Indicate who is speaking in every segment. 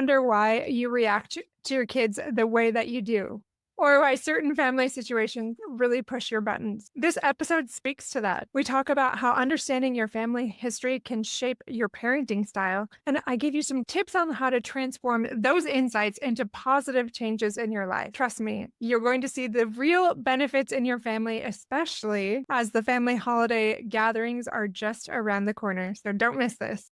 Speaker 1: wonder why you react to your kids the way that you do? Or why certain family situations really push your buttons? This episode speaks to that. We talk about how understanding your family history can shape your parenting style. And I give you some tips on how to transform those insights into positive changes in your life. Trust me, you're going to see the real benefits in your family, especially as the family holiday gatherings are just around the corner. So don't miss this.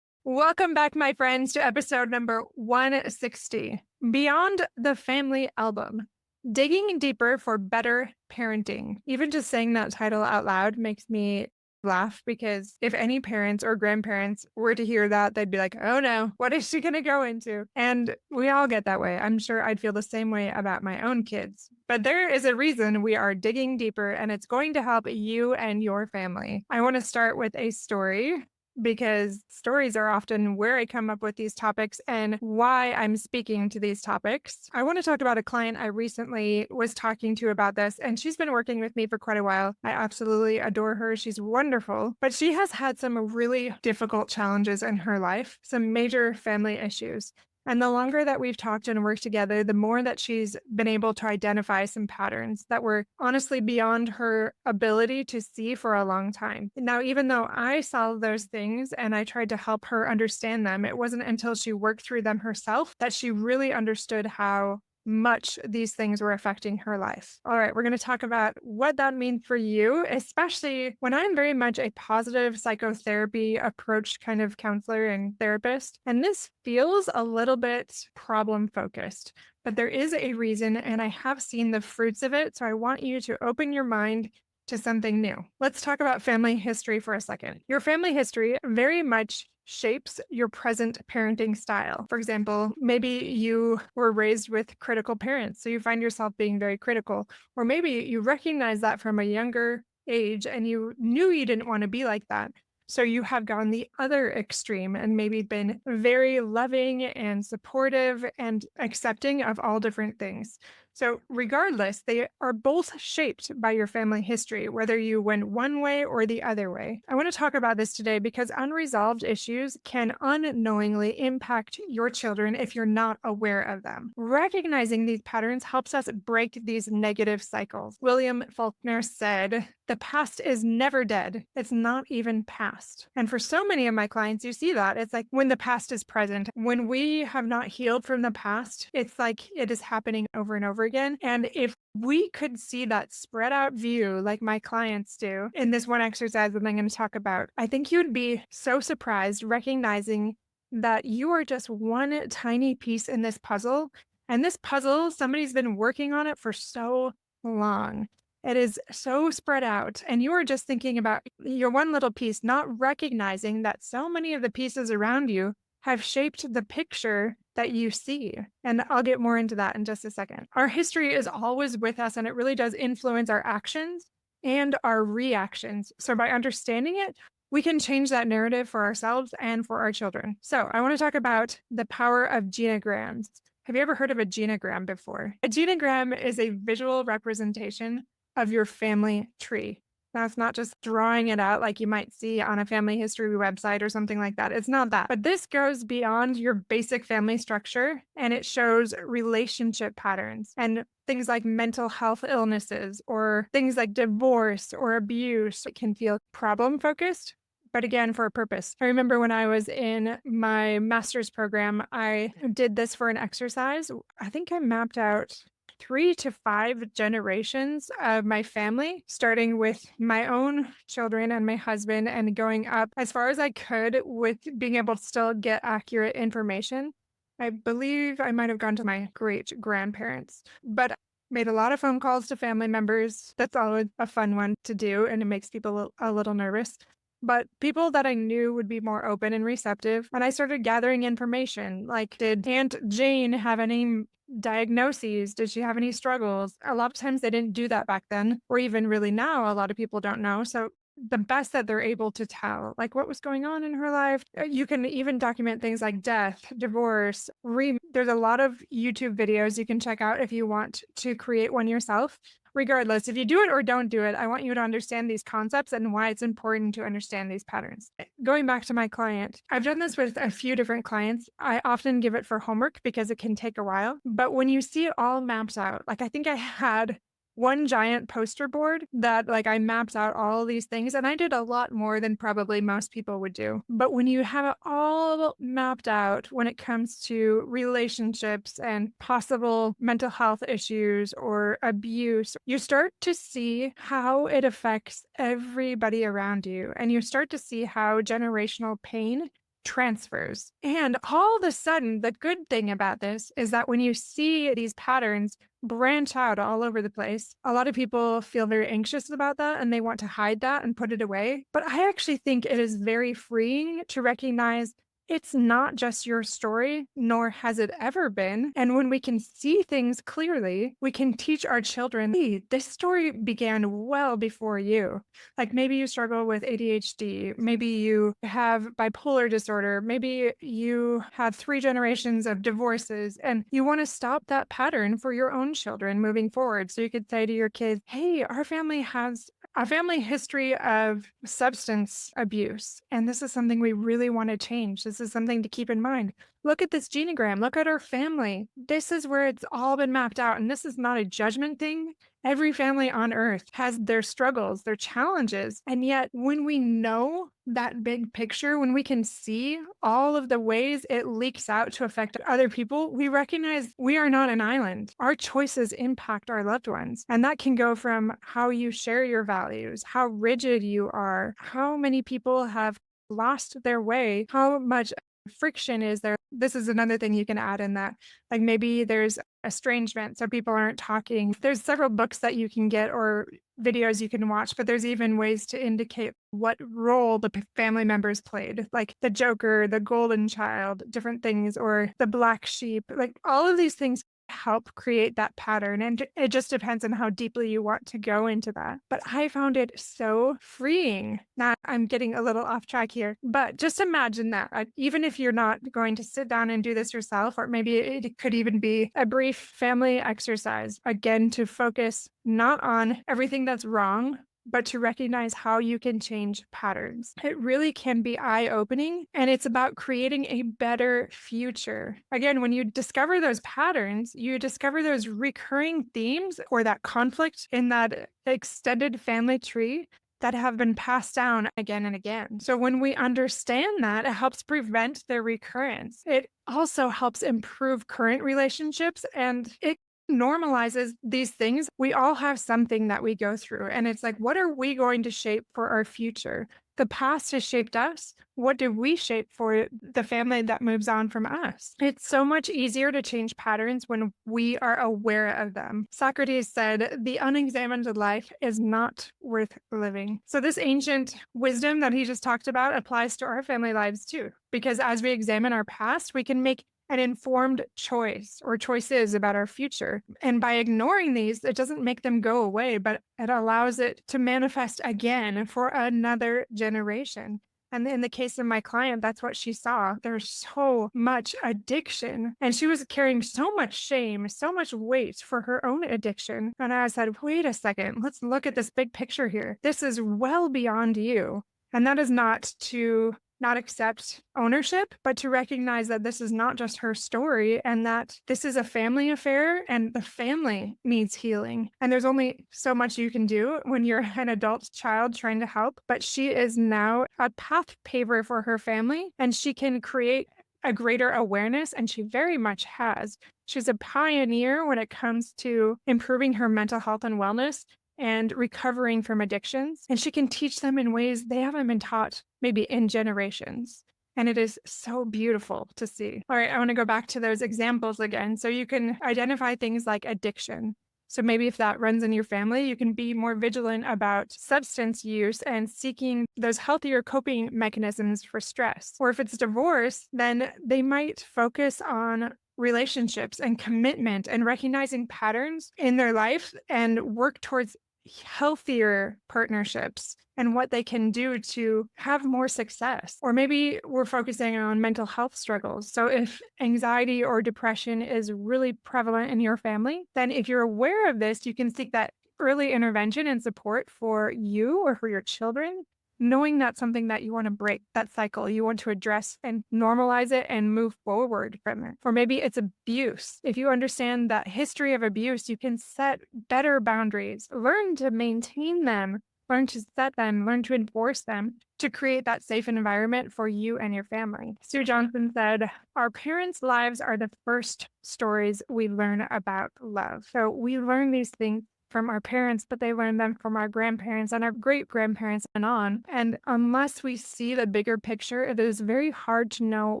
Speaker 1: Welcome back, my friends, to episode number 160 Beyond the Family Album, Digging Deeper for Better Parenting. Even just saying that title out loud makes me laugh because if any parents or grandparents were to hear that, they'd be like, oh no, what is she going to go into? And we all get that way. I'm sure I'd feel the same way about my own kids. But there is a reason we are digging deeper, and it's going to help you and your family. I want to start with a story because stories are often where I come up with these topics and why I'm speaking to these topics. I want to talk about a client I recently was talking to about this, and she's been working with me for quite a while. I absolutely adore her. She's wonderful, but she has had some really difficult challenges in her life, some major family issues. And the longer that we've talked and worked together, the more that she's been able to identify some patterns that were honestly beyond her ability to see for a long time. Now, even though I saw those things and I tried to help her understand them, it wasn't until she worked through them herself that she really understood how much these things were affecting her life. All right, we're going to talk about what that means for you, especially when I'm very much a positive psychotherapy approach kind of counselor and therapist. And this feels a little bit problem focused, but there is a reason, and I have seen the fruits of it. So I want you to open your mind to something new. Let's talk about family history for a second. Your family history very much shapes your present parenting style. For example, maybe you were raised with critical parents, so you find yourself being very critical. Or maybe you recognize that from a younger age and you knew you didn't want to be like that. So you have gone the other extreme and maybe been very loving and supportive and accepting of all different things. So regardless, they are both shaped by your family history, whether you went one way or the other way. I want to talk about this today because unresolved issues can unknowingly impact your children if you're not aware of them. Recognizing these patterns helps us break these negative cycles. William Faulkner said, "The past is never dead. It's not even past." And for so many of my clients, you see that. It's like when the past is present, when we have not healed from the past, it's like it is happening over and over again. And if we could see that spread out view like my clients do in this one exercise that I'm going to talk about, I think you'd be so surprised recognizing that you are just one tiny piece in this puzzle. And this puzzle, somebody's been working on it for so long. It is so spread out, and you are just thinking about your one little piece, not recognizing that so many of the pieces around you have shaped the picture that you see. And I'll get more into that in just a second. Our history is always with us, and it really does influence our actions and our reactions. So by understanding it, we can change that narrative for ourselves and for our children. So I want to talk about the power of genograms. Have you ever heard of a genogram before? A genogram is a visual representation of your family tree. Now, it's not just drawing it out like you might see on a family history website or something like that. It's not that. But this goes beyond your basic family structure, and it shows relationship patterns and things like mental health illnesses or things like divorce or abuse. It can feel problem focused, but again, for a purpose. I remember when I was in my master's program, I did this for an exercise. I think I mapped out 3 to 5 generations of my family, starting with my own children and my husband and going up as far as I could with being able to still get accurate information. I believe I might have gone to my great grandparents, but made a lot of phone calls to family members. That's always a fun one to do, and it makes people a little nervous. But people that I knew would be more open and receptive. And I started gathering information like, did Aunt Jane have any diagnoses? Did she have any struggles? A lot of times they didn't do that back then, or even really now, a lot of people don't know. So the best that they're able to tell, like what was going on in her life. You can even document things like death, divorce, there's a lot of YouTube videos you can check out if you want to create one yourself. Regardless, if you do it or don't do it, I want you to understand these concepts and why it's important to understand these patterns. Going back to my client, I've done this with a few different clients. I often give it for homework because it can take a while. But when you see it all mapped out, like I think I had one giant poster board that like I mapped out all these things, and I did a lot more than probably most people would do. But when you have it all mapped out when it comes to relationships and possible mental health issues or abuse, you start to see how it affects everybody around you, and you start to see how generational pain transfers. And all of a sudden, the good thing about this is that when you see these patterns branch out all over the place, a lot of people feel very anxious about that and they want to hide that and put it away. But I actually think it is very freeing to recognize it's not just your story, nor has it ever been. And when we can see things clearly, we can teach our children, hey, this story began well before you. Like maybe you struggle with ADHD, maybe you have bipolar disorder, maybe you have 3 generations of divorces, and you want to stop that pattern for your own children moving forward. So you could say to your kids, hey, our family has a family history of substance abuse, and this is something we really want to change. This is something to keep in mind. Look at this genogram. Look at our family. This is where it's all been mapped out. And this is not a judgment thing. Every family on earth has their struggles, their challenges. And yet, when we know that big picture, when we can see all of the ways it leaks out to affect other people, we recognize we are not an island. Our choices impact our loved ones. And that can go from how you share your values, how rigid you are, how many people have lost their way, how much friction is there. This is another thing you can add in that. Like maybe there's estrangement, so people aren't talking. There's several books that you can get or videos you can watch, but there's even ways to indicate what role the family members played, like the Joker, the golden child, different things, or the black sheep. Like all of these things help create that pattern. And it just depends on how deeply you want to go into that. But I found it so freeing. Now I'm getting a little off track here, but just imagine that even if you're not going to sit down and do this yourself, or maybe it could even be a brief family exercise, again, to focus not on everything that's wrong, but to recognize how you can change patterns. It really can be eye-opening, and it's about creating a better future. Again, when you discover those patterns, you discover those recurring themes or that conflict in that extended family tree that have been passed down again and again. So when we understand that, it helps prevent their recurrence. It also helps improve current relationships, and it normalizes these things. We all have something that we go through, and it's like, what are we going to shape for our future? The past has shaped us. What do we shape for the family that moves on from us? It's so much easier to change patterns when we are aware of them. Socrates said, the unexamined life is not worth living. So this ancient wisdom that he just talked about applies to our family lives too, because as we examine our past, we can make an informed choice or choices about our future. And by ignoring these, it doesn't make them go away, but it allows it to manifest again for another generation. And in the case of my client, that's what she saw. There's so much addiction, and she was carrying so much shame, so much weight for her own addiction. And I said, wait a second, let's look at this big picture here. This is well beyond you. And that is not to not accept ownership, but to recognize that this is not just her story and that this is a family affair and the family needs healing. And there's only so much you can do when you're an adult child trying to help. But she is now a path paver for her family, and she can create a greater awareness, and she very much has. She's a pioneer when it comes to improving her mental health and wellness and recovering from addictions. And she can teach them in ways they haven't been taught maybe in generations. And it is so beautiful to see. All right, I want to go back to those examples again. So you can identify things like addiction. So maybe if that runs in your family, you can be more vigilant about substance use and seeking those healthier coping mechanisms for stress. Or if it's divorce, then they might focus on relationships and commitment and recognizing patterns in their life and work towards healthier partnerships and what they can do to have more success. Or maybe we're focusing on mental health struggles. So if anxiety or depression is really prevalent in your family, then if you're aware of this, you can seek that early intervention and support for you or for your children, knowing that's something that you want to break, that cycle, you want to address and normalize it and move forward from it. Or maybe it's abuse. If you understand that history of abuse, you can set better boundaries, learn to maintain them, learn to set them, learn to enforce them to create that safe environment for you and your family. Sue Johnson said, our parents' lives are the first stories we learn about love. So we learn these things from our parents, but they learn them from our grandparents and our great-grandparents and on. And unless we see the bigger picture, it is very hard to know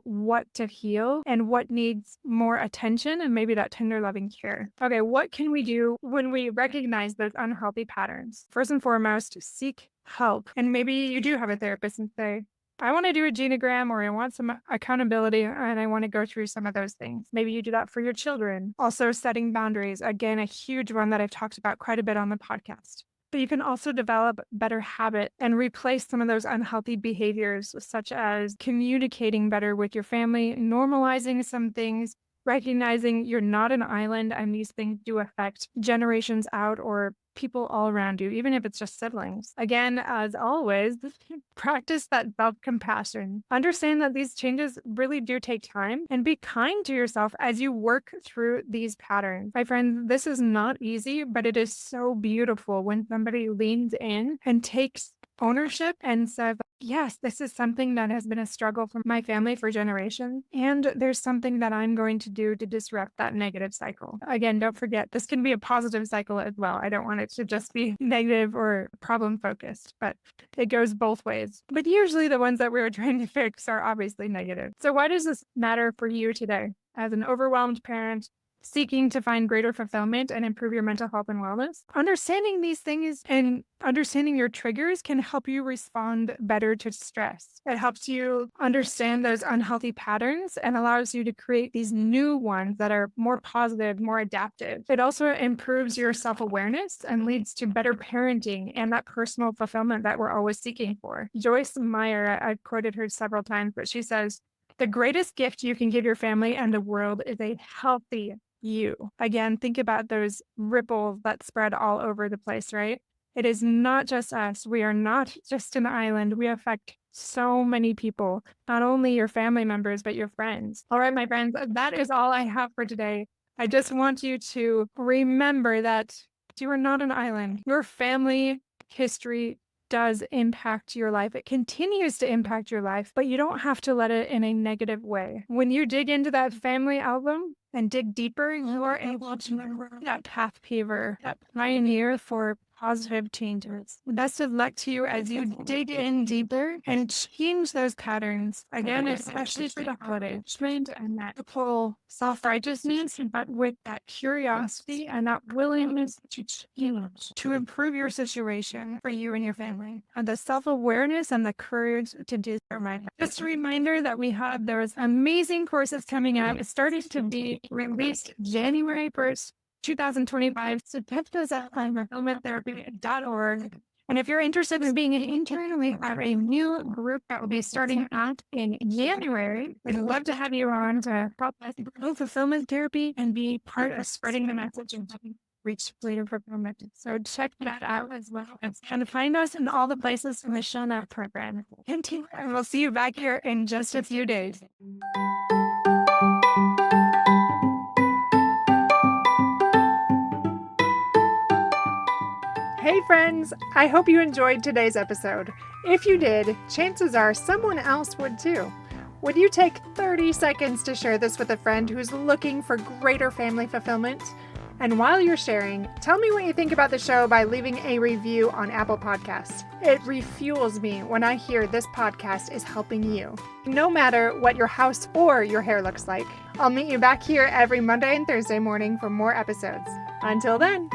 Speaker 1: what to heal and what needs more attention and maybe that tender, loving care. Okay, what can we do when we recognize those unhealthy patterns? First and foremost, seek help. And maybe you do have a therapist and say, I want to do a genogram or I want some accountability and I want to go through some of those things. Maybe you do that for your children. Also, setting boundaries. Again, a huge one that I've talked about quite a bit on the podcast. But you can also develop better habit and replace some of those unhealthy behaviors, such as communicating better with your family, normalizing some things, recognizing you're not an island and these things do affect generations out or people all around you, even if it's just siblings. Again, as always, practice that self-compassion. Understand that these changes really do take time and be kind to yourself as you work through these patterns. My friend, this is not easy, but it is so beautiful when somebody leans in and takes ownership and says, yes, this is something that has been a struggle for my family for generations. And there's something that I'm going to do to disrupt that negative cycle. Again, don't forget, this can be a positive cycle as well. I don't want it to just be negative or problem focused, but it goes both ways. But usually the ones that we're trying to fix are obviously negative. So why does this matter for you today? As an overwhelmed parent, seeking to find greater fulfillment and improve your mental health and wellness. Understanding these things and understanding your triggers can help you respond better to stress. It helps you understand those unhealthy patterns and allows you to create these new ones that are more positive, more adaptive. It also improves your self-awareness and leads to better parenting and that personal fulfillment that we're always seeking for. Joyce Meyer, I've quoted her several times, but she says, the greatest gift you can give your family and the world is a healthy you. Again, think about those ripples that spread all over the place, right? It is not just us. We are not just an island. We affect so many people, not only your family members, but your friends. All right, my friends, that is all I have for today. I just want you to remember that you are not an island. Your family history does impact your life. It continues to impact your life, but you don't have to let it in a negative way. When you dig into that family album and dig deeper, you are able to remember that path paver, that pioneer for positive changes. Best of luck to you as you dig in deeper and change those patterns. Again, especially for the holidays, and that full self-righteousness, but with that curiosity and that willingness to change, to improve your situation for you and your family, and the self-awareness and the courage to do so. Just a reminder that we have those amazing courses coming up. It's starting to be released January 1st. 2025. So check those out on fulfillmenttherapy.org. And if you're interested in being an intern, we have a new group that will be starting out in January. We'd love to have you on to help us grow fulfillment therapy and be part of spreading the message and reach greater fulfillment. So check that out as well. And find us in all the places in the Show Up program. And we'll see you back here in just a few days. Hey friends, I hope you enjoyed today's episode. If you did, chances are someone else would too. Would you take 30 seconds to share this with a friend who's looking for greater family fulfillment? And while you're sharing, tell me what you think about the show by leaving a review on Apple Podcasts. It refuels me when I hear this podcast is helping you, no matter what your house or your hair looks like. I'll meet you back here every Monday and Thursday morning for more episodes. Until then.